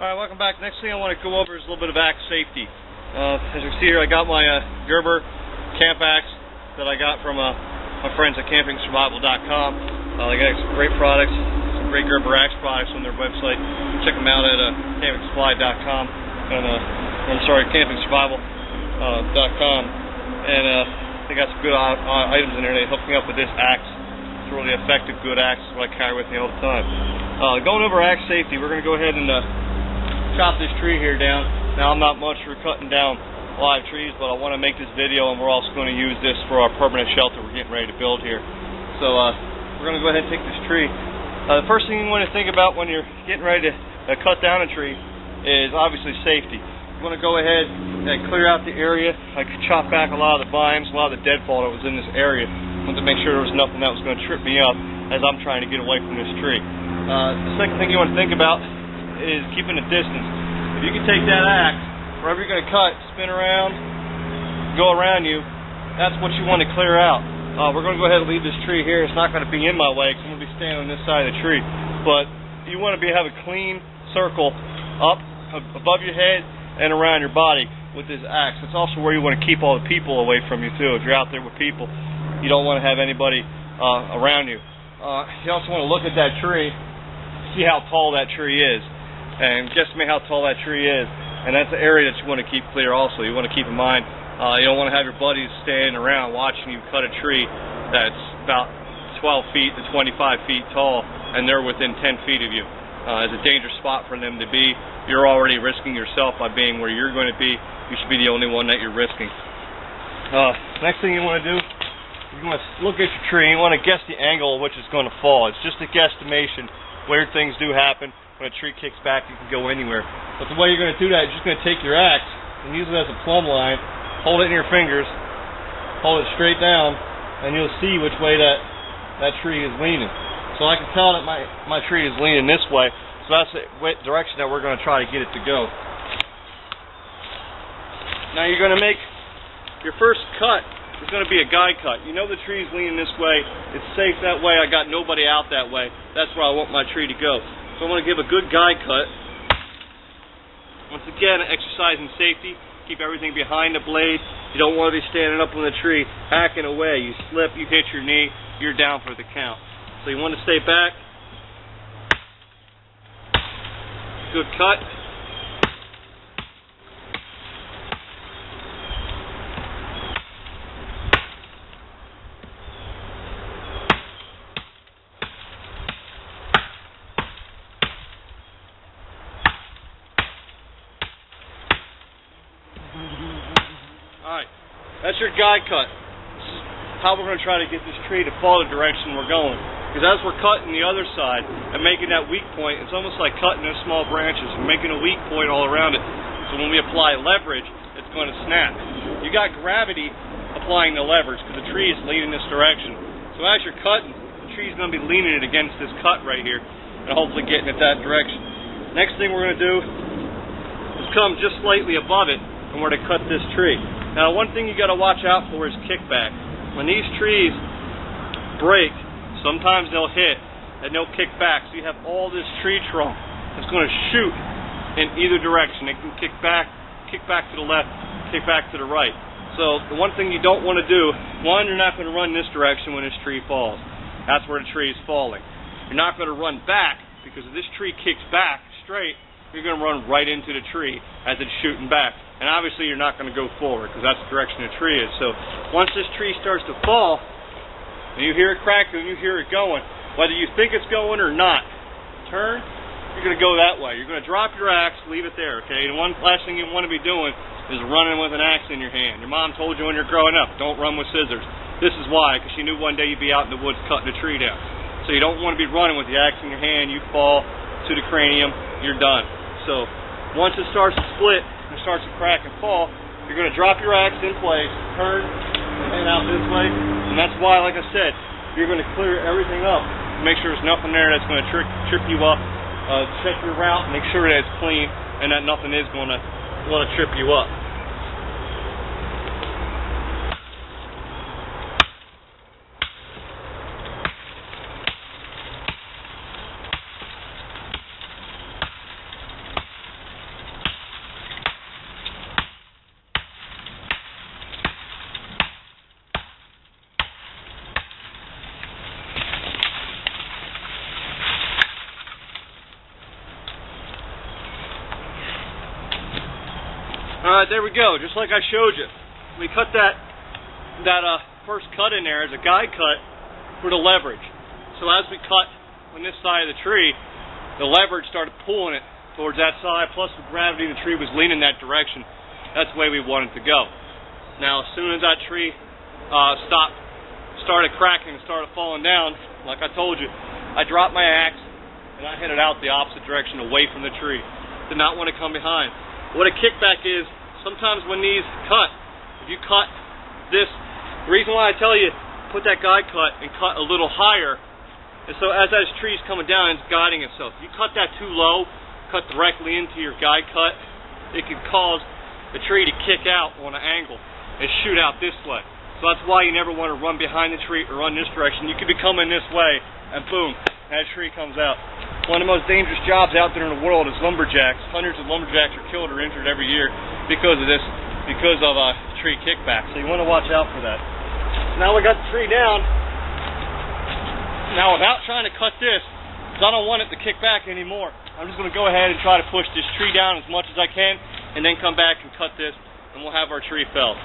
Alright, welcome back. Next thing I want to go over is a little bit of axe safety. As you can see here, I got my Gerber camp axe that I got from my friends at CampingSurvival.com. They got some great products, some great Gerber axe products on their website. Check them out at CampingSupply.com CampingSurvival.com. And they got some good items in there. They hooked me up with this axe. It's a really effective, good axe. It's what I carry with me all the time. Going over axe safety, we're going to go ahead and chop this tree here down. Now, I'm not much for cutting down live trees, but I want to make this video, and we're also going to use this for our permanent shelter we're getting ready to build here. So we're going to go ahead and take this tree. The first thing you want to think about when you're getting ready to cut down a tree is obviously safety. You want to go ahead and clear out the area. I could chop back a lot of the vines, a lot of the deadfall that was in this area. I wanted to make sure there was nothing that was going to trip me up as I'm trying to get away from this tree. The second thing you want to think about is keeping a distance. If you can take that axe, wherever you're going to cut, spin around, go around you, that's what you want to clear out. We're going to go ahead and leave this tree here. It's not going to be in my way because I'm going to be standing on this side of the tree. But you want to have a clean circle up above your head and around your body with this axe. It's also where you want to keep all the people away from you too. If you're out there with people, you don't want to have anybody around you. You also want to look at that tree, see how tall that tree is, and guesstimate how tall that tree is. And that's the area that you want to keep clear also. You want to keep in mind, you don't want to have your buddies standing around watching you cut a tree that's about 12 feet to 25 feet tall, and they're within 10 feet of you. It's a dangerous spot for them to be. You're already risking yourself by being where you're going to be. You should be the only one that you're risking. Next thing you want to do, you want to look at your tree. You want to guess the angle at which it's going to fall. It's just a guesstimation. Weird things do happen. When a tree kicks back, you can go anywhere. But the way you're going to do that, you're just going to take your axe and use it as a plumb line, hold it in your fingers, hold it straight down, and you'll see which way that tree is leaning. So I can tell that my tree is leaning this way, so that's the direction that we're going to try to get it to go. Now you're going to make your first cut. It's going to be a guide cut. You know the tree's leaning this way. It's safe that way. I got nobody out that way. That's where I want my tree to go. So I want to give a good guide cut. Once again, exercising safety. Keep everything behind the blade. You don't want to be standing up on the tree, hacking away. You slip, you hit your knee, you're down for the count. So you want to stay back. Good cut. Alright, that's your guide cut. This is how we're going to try to get this tree to fall the direction we're going. Because as we're cutting the other side and making that weak point, it's almost like cutting those small branches and making a weak point all around it. So when we apply leverage, it's going to snap. You got gravity applying the leverage because the tree is leaning this direction. So as you're cutting, the tree is going to be leaning it against this cut right here and hopefully getting it that direction. Next thing we're going to do is come just slightly above it and we're going to cut this tree. Now, one thing you got to watch out for is kickback. When these trees break, sometimes they'll hit and they'll kick back. So you have all this tree trunk that's going to shoot in either direction. It can kick back to the left, kick back to the right. So the one thing you don't want to do, one, you're not going to run this direction when this tree falls. That's where the tree is falling. You're not going to run back because if this tree kicks back straight, you're going to run right into the tree as it's shooting back. And obviously you're not going to go forward because that's the direction the tree is. So once this tree starts to fall, and you hear it cracking, you hear it going, whether you think it's going or not, turn, you're going to go that way. You're going to drop your axe, leave it there, okay? And one last thing you want to be doing is running with an axe in your hand. Your mom told you when you're growing up, don't run with scissors. This is why, because she knew one day you'd be out in the woods cutting a tree down. So you don't want to be running with the axe in your hand. You fall to the cranium, you're done. So once it starts to split, and it starts to crack and fall, you're going to drop your axe in place, turn, and out this way. And that's why, like I said, you're going to clear everything up. Make sure there's nothing there that's going to trip you up. Check your route, make sure that it's clean, and that nothing is going to trip you up. Alright, there we go, just like I showed you. We cut that first cut in there as a guide cut for the leverage. So as we cut on this side of the tree, the leverage started pulling it towards that side, plus the gravity of the tree was leaning that direction. That's the way we wanted to go. Now, as soon as that tree started cracking and started falling down, like I told you, I dropped my axe and I headed out the opposite direction away from the tree. Did not want to come behind. What a kickback is, sometimes when these cut, if you cut this, the reason why I tell you put that guide cut and cut a little higher is so as that tree's coming down, it's guiding itself. If you cut that too low, cut directly into your guide cut, it can cause the tree to kick out on an angle and shoot out this way. So that's why you never want to run behind the tree or run this direction. You could be coming this way and boom, that tree comes out. One of the most dangerous jobs out there in the world is lumberjacks. Hundreds of lumberjacks are killed or injured every year because of this, because of tree kickback. So you want to watch out for that. Now we got the tree down. Now without trying to cut this, because I don't want it to kick back anymore, I'm just going to go ahead and try to push this tree down as much as I can and then come back and cut this and we'll have our tree felled.